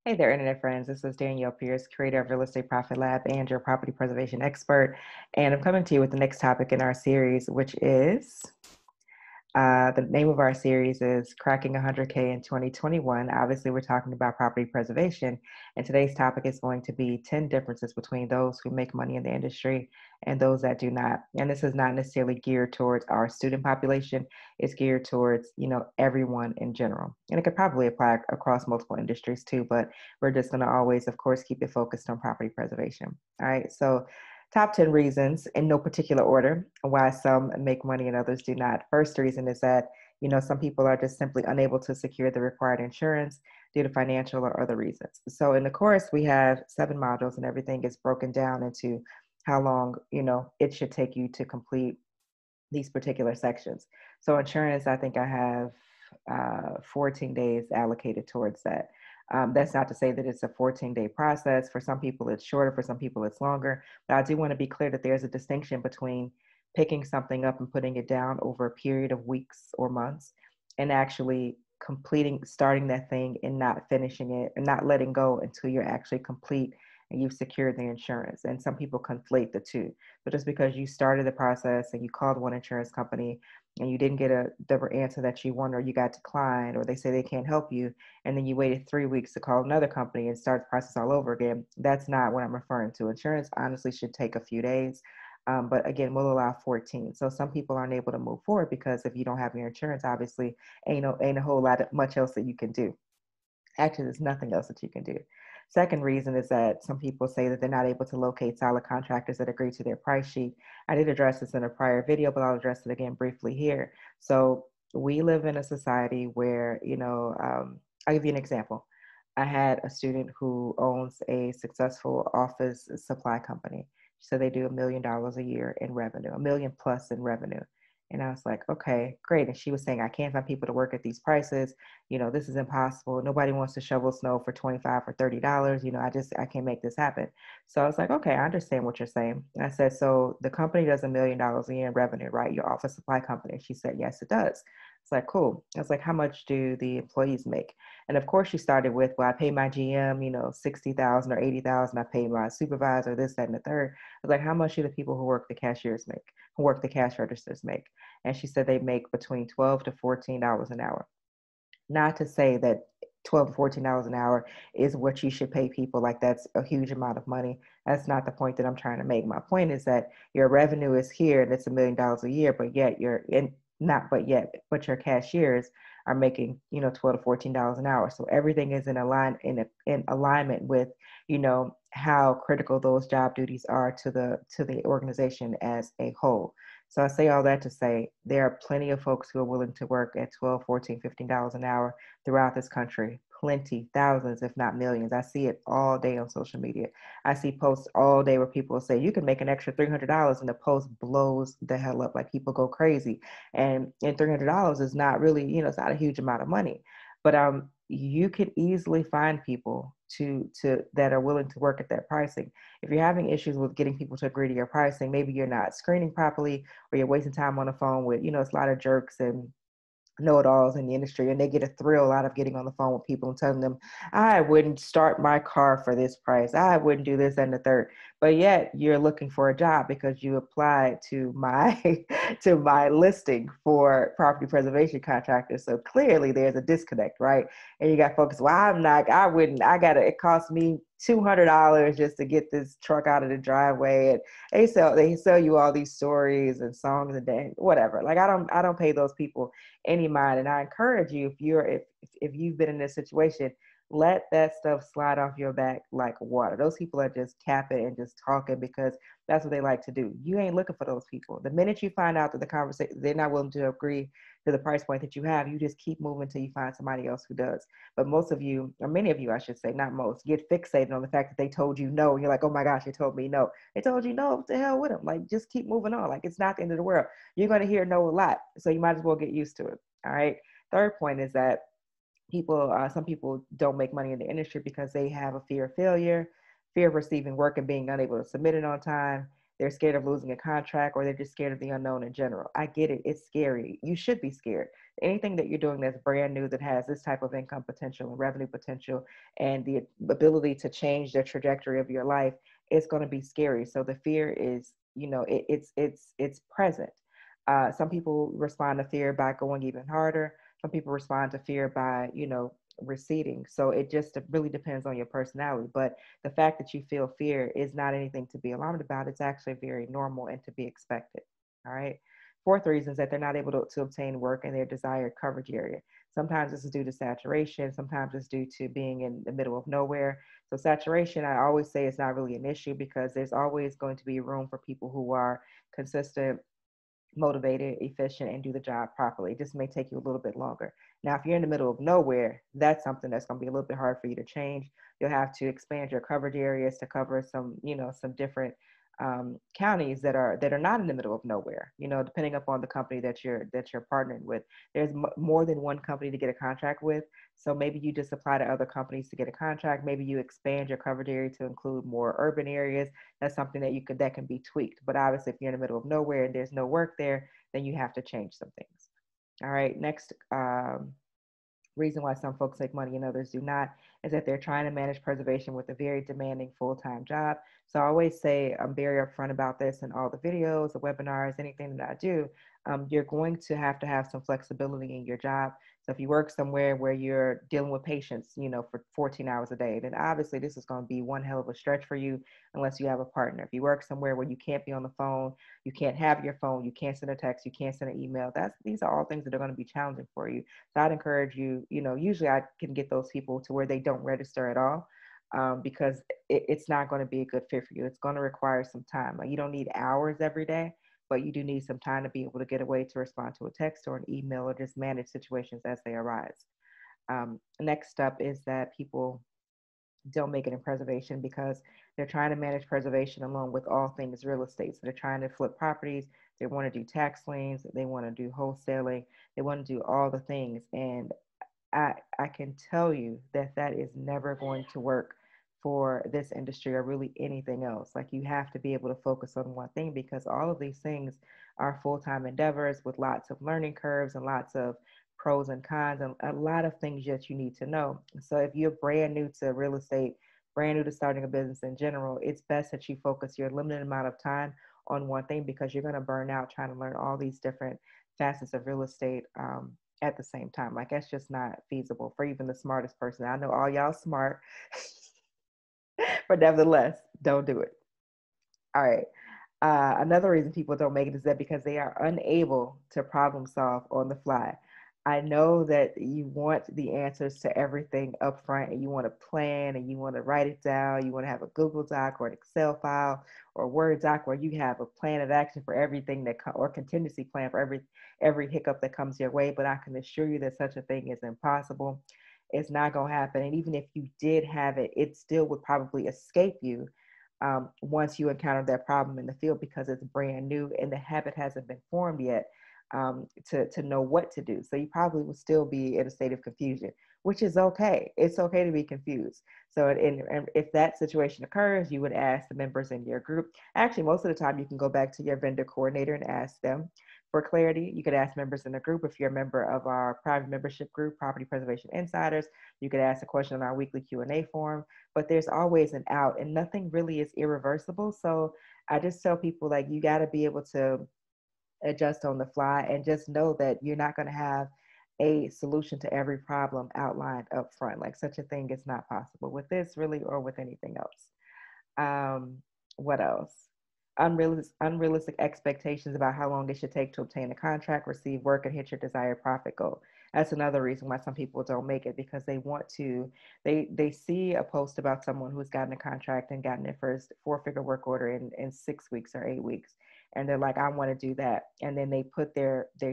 Hey there, Internet friends. This is Danielle Pierce, creator of Real Estate Profit Lab and your property preservation expert. And I'm coming to you with the next topic in our series, which is the name of our series is Cracking 100K in 2021. Obviously, we're talking about property preservation. And today's topic is going to be 10 differences between those who make money in the industry and those that do not. And this is not necessarily geared towards our student population. It's geared towards, everyone in general. And it could probably apply across multiple industries too, but we're just going to always, of course, keep it focused on property preservation. All right. So top 10 reasons in no particular order why some make money and others do not. First reason is that, some people are just simply unable to secure the required insurance due to financial or other reasons. So in the course, we have 7 modules and everything is broken down into how long, it should take you to complete these particular sections. So insurance, I think I have 14 days allocated towards that. That's not to say that it's a 14-day process. For some people, it's shorter. For some people, it's longer. But I do want to be clear that there's a distinction between picking something up and putting it down over a period of weeks or months and actually starting that thing and not finishing it and not letting go until you're actually complete and you've secured the insurance. And some people conflate the two. But just because you started the process and you called one insurance company and you didn't get the answer that you want, or you got declined, or they say they can't help you, and then you waited 3 weeks to call another company and start the process all over again, that's not what I'm referring to. Insurance honestly should take a few days. But again, we'll allow 14. So some people aren't able to move forward because if you don't have your insurance, obviously ain't a whole lot of much else that you can do. Actually, there's nothing else that you can do. Second reason is that some people say that they're not able to locate solid contractors that agree to their price sheet. I did address this in a prior video, but I'll address it again briefly here. So we live in a society where, I'll give you an example. I had a student who owns a successful office supply company. So they do $1 million a year in revenue, a million plus in revenue. And I was like, okay, great. And she was saying, I can't find people to work at these prices. This is impossible. Nobody wants to shovel snow for $25 or $30. I can't make this happen. So I was like, okay, I understand what you're saying. And I said, so the company does $1 million a year in revenue, right? Your office supply company. She said, yes, it does. It's like, cool. I was like, how much do the employees make? And of course she started with, well, I pay my GM, 60,000 or 80,000. I pay my supervisor, this, that, and the third. I was like, how much do the people who work the cashiers make, who work the cash registers make? And she said they make between $12 to $14 an hour. Not to say that $12 to $14 an hour is what you should pay people, like that's a huge amount of money. That's not the point that I'm trying to make. My point is that your revenue is here and it's $1 million a year, but yet but your cashiers are making, $12 to $14 an hour. So everything is in alignment with, how critical those job duties are to the organization as a whole. So I say all that to say there are plenty of folks who are willing to work at $12, $14, $15 an hour throughout this country. Plenty, thousands, if not millions. I see it all day on social media. I see posts all day where people say you can make an extra $300, and the post blows the hell up. Like, people go crazy. And $300 is not really, it's not a huge amount of money. But you can easily find people to that are willing to work at that pricing. If you're having issues with getting people to agree to your pricing, maybe you're not screening properly, or you're wasting time on the phone with, it's a lot of jerks and know-it-alls in the industry, and they get a thrill out of getting on the phone with people and telling them, I wouldn't start my car for this price, I wouldn't do this and the third. But yet you're looking for a job because you applied to my to my listing for property preservation contractors. So clearly there's a disconnect, right? And you got folks, well, it cost me $200 just to get this truck out of the driveway. And they sell you all these stories and songs and whatever. Like, I don't pay those people any mind. And I encourage you, if you've been in this situation, let that stuff slide off your back like water. Those people are just capping and just talking because that's what they like to do. You ain't looking for those people. The minute you find out that the conversation, they're not willing to agree to the price point that you have, you just keep moving until you find somebody else who does. But most of you, or many of you, I should say, not most, get fixated on the fact that they told you no. And you're like, oh my gosh, they told me no. They told you no, what the hell with them? Like, just keep moving on. Like, it's not the end of the world. You're going to hear no a lot. So you might as well get used to it. All right. Third point is that some people don't make money in the industry because they have a fear of failure, fear of receiving work and being unable to submit it on time. they're scared of losing a contract, or they're just scared of the unknown in general. I get it. It's scary. You should be scared. Anything that you're doing that's brand new, that has this type of income potential and revenue potential and the ability to change the trajectory of your life, it's going to be scary. So the fear is, it's present. Some people respond to fear by going even harder. Some people respond to fear by, receding. So it just really depends on your personality. But the fact that you feel fear is not anything to be alarmed about. It's actually very normal and to be expected. All right. Fourth reason is that they're not able to obtain work in their desired coverage area. Sometimes this is due to saturation. Sometimes it's due to being in the middle of nowhere. So saturation, I always say, is not really an issue because there's always going to be room for people who are consistent, motivated, efficient, and do the job properly. It just may take you a little bit longer. Now, if you're in the middle of nowhere, that's something that's going to be a little bit hard for you to change. You'll have to expand your coverage areas to cover some, some different counties that are not in the middle of nowhere. Depending upon the company that you're partnering with, there's more than one company to get a contract with. So maybe you just apply to other companies to get a contract. Maybe you expand your coverage area to include more urban areas. That's something that can be tweaked. But obviously, if you're in the middle of nowhere and there's no work there, then you have to change some things. All right. Next, reason why some folks make money and others do not is that they're trying to manage preservation with a very demanding full-time job. So I always say I'm very upfront about this in all the videos, the webinars, anything that I do. You're going to have some flexibility in your job. So if you work somewhere where you're dealing with patients, for 14 hours a day, then obviously this is going to be one hell of a stretch for you unless you have a partner. If you work somewhere where you can't be on the phone, you can't have your phone, you can't send a text, you can't send an email, these are all things that are going to be challenging for you. So I'd encourage you, usually I can get those people to where they don't register at all. Because it's not going to be a good fit for you. It's going to require some time. Like, you don't need hours every day, but you do need some time to be able to get away to respond to a text or an email or just manage situations as they arise. Next up is that people don't make it in preservation because they're trying to manage preservation along with all things real estate. So they're trying to flip properties. They want to do tax liens. They want to do wholesaling. They want to do all the things. And I can tell you that is never going to work for this industry or really anything else. Like, you have to be able to focus on one thing because all of these things are full-time endeavors with lots of learning curves and lots of pros and cons and a lot of things that you need to know. So if you're brand new to real estate, brand new to starting a business in general, it's best that you focus your limited amount of time on one thing because you're going to burn out trying to learn all these different facets of real estate at the same time. Like, that's just not feasible for even the smartest person. I know all y'all smart, but nevertheless, don't do it. All right. Another reason people don't make it is that because they are unable to problem solve on the fly. I know that you want the answers to everything up front and you want to plan and you want to write it down. You want to have a Google Doc or an Excel file or a Word doc where you have a plan of action for everything or contingency plan for every hiccup that comes your way. But I can assure you that such a thing is impossible. It's not going to happen. And even if you did have it, it still would probably escape you once you encounter that problem in the field because it's brand new and the habit hasn't been formed yet to know what to do. So you probably will still be in a state of confusion, which is okay. It's okay to be confused. So if that situation occurs, you would ask the members in your group. Actually, most of the time you can go back to your vendor coordinator and ask them for clarity. You could ask members in the group. If you're a member of our private membership group, Property Preservation Insiders, you could ask a question on our weekly Q&A form, but there's always an out and nothing really is irreversible. So I just tell people, like, you got to be able to adjust on the fly and just know that you're not going to have a solution to every problem outlined up front. Like, such a thing is not possible with this really or with anything else. What else? Unrealistic expectations about how long it should take to obtain a contract, receive work, and hit your desired profit goal. That's another reason why some people don't make it, because they want to, they see a post about someone who's gotten a contract and gotten their first 4-figure work order in 6 weeks or 8 weeks. And they're like, I want to do that. And then they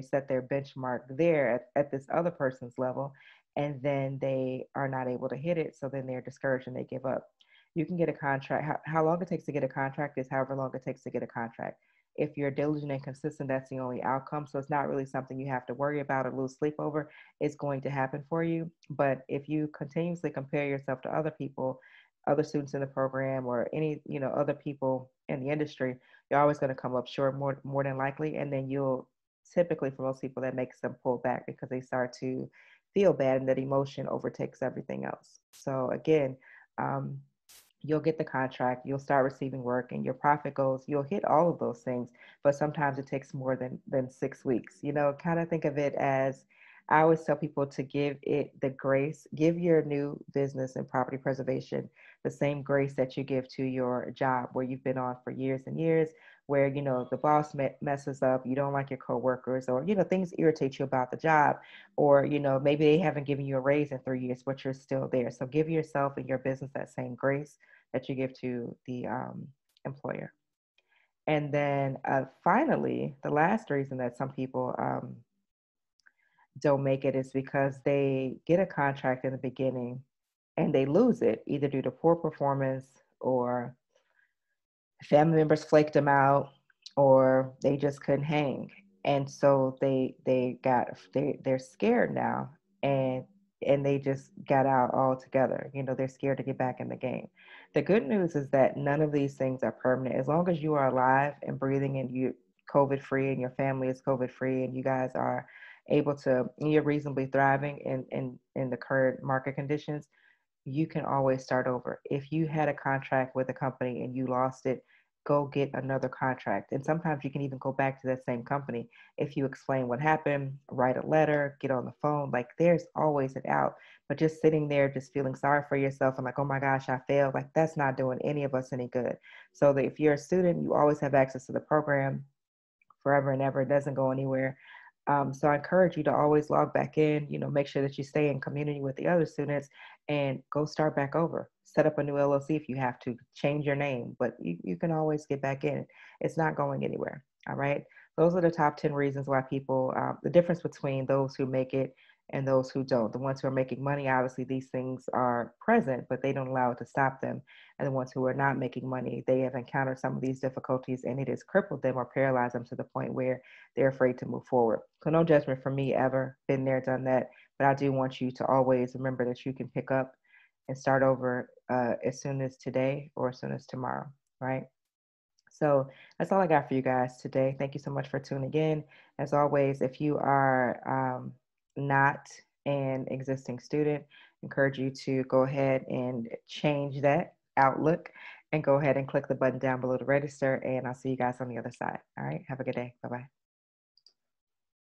set their benchmark there at this other person's level, and then they are not able to hit it. So then they're discouraged and they give up. You can get a contract. How long it takes to get a contract is however long it takes to get a contract. If you're diligent and consistent, that's the only outcome. So it's not really something you have to worry about or lose sleep over. It's going to happen for you. But if you continuously compare yourself to other people other students in the program or any, other people in the industry, you're always going to come up short more than likely. And then you'll typically, for most people, that makes them pull back because they start to feel bad and that emotion overtakes everything else. So again, um, you'll get the contract, you'll start receiving work, and your profit goals, you'll hit all of those things. But sometimes it takes more than 6 weeks. Kind of think of it as, I always tell people to give it the grace, give your new business and property preservation the same grace that you give to your job where you've been on for years and years, where, the boss messes up, you don't like your coworkers, or, things irritate you about the job, or, maybe they haven't given you a raise in 3 years, but you're still there. So give yourself and your business that same grace that you give to the employer. And then finally, the last reason that some people don't make it is because they get a contract in the beginning and they lose it either due to poor performance, or family members flaked them out, or they just couldn't hang. And so they're scared now, and they just got out altogether. They're scared to get back in the game. The good news is that none of these things are permanent. As long as you are alive and breathing and you COVID free and your family is COVID free and you guys are able to, you're reasonably thriving in the current market conditions, you can always start over. If you had a contract with a company and you lost it, go get another contract. And sometimes you can even go back to that same company if you explain what happened, write a letter, get on the phone. Like, there's always an out. But just sitting there, just feeling sorry for yourself and like, oh my gosh, I failed, like, that's not doing any of us any good. So that if you're a student, you always have access to the program forever and ever. It doesn't go anywhere. So I encourage you to always log back in, make sure that you stay in community with the other students and go start back over. Set up a new LLC if you have to, change your name, but you can always get back in. It's not going anywhere. All right. Those are the top 10 reasons why people, the difference between those who make it and those who don't. The ones who are making money, obviously these things are present, but they don't allow it to stop them. And the ones who are not making money, they have encountered some of these difficulties and it has crippled them or paralyzed them to the point where they're afraid to move forward. So no judgment from me ever, been there, done that. But I do want you to always remember that you can pick up and start over as soon as today or as soon as tomorrow, right? So that's all I got for you guys today. Thank you so much for tuning in. As always, if you are not an existing student, I encourage you to go ahead and change that outlook and go ahead and click the button down below to register. And I'll see you guys on the other side. All right. Have a good day. Bye-bye.